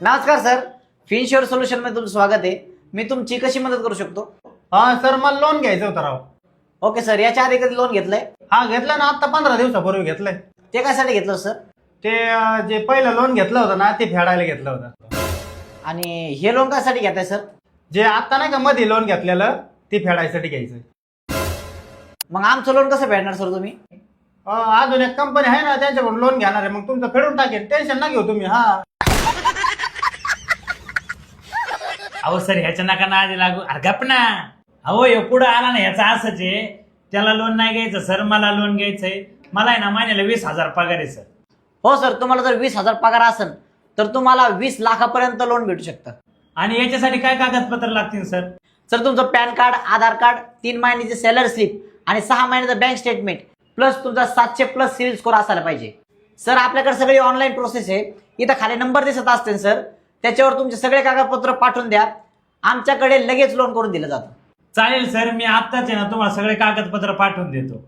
नमस्कार sir, फिनश्युअर solution मध्ये तुमचं स्वागत आहे. मी तुमची कशी मदत करू शकतो? हा सर, मला लोन घ्यायचं होतं राव. ओके सर, याच्या आधी कधी लोन घेतलंय? हा घेतलं ना, आता 15 दिवसापूर्वी घेतलंय. ते कशासाठी घेतलं सर? ते जे पहिलं लोन घेतलं होतं ना, ते फेडायला घेतलं होतं. आणि हे लोन कशासाठी घेताय सर? जे आता नाही का मध्ये लोन घेतलेलं, ते फेडायसाठी घ्यायचं. मग आमचं लोन कसं फेडणार सर तुम्ही? अजून एक कंपनी आहे ना, त्यांच्याकडून लोन घेणार आहे, मग तुमचं फेडून टाकेल. टेन्शन ना घेऊ तुम्ही. हा अहो सर, ह्याच्या नका नादी लागू. अरे गप ना. अहो हे पुढं आला ना, ह्याचा असंच आहे. त्याला लोन नाही घ्यायचं सर, मला लोन घ्यायचंय. मला आहे ना महिन्याला 20,000 पगार आहे सर. हो सर, तुम्हाला जर 20,000 पगार असेल तर तुम्हाला 20 लाखापर्यंत लोन भेटू शकतं. आणि याच्यासाठी काय कागदपत्र लागतील सर? सर तुमचं पॅन कार्ड, आधार कार्ड, 3 महिन्याची सॅलरी स्लिप आणि 6 महिन्याचं बँक स्टेटमेंट प्लस तुमचा 700+ सिव्हिल स्कोर असायला पाहिजे. सर आपल्याकडे सगळी ऑनलाईन प्रोसेस आहे. इथं खाली नंबर दिसत असते सर, त्याच्यावर तुमचे सगळे कागदपत्र पाठवून द्या. आमच्याकडे लगेच लोन करून दिलं जातं. चालेल सर, मी आत्ताच आहे ना तुम्हाला सगळे कागदपत्र पाठवून देतो.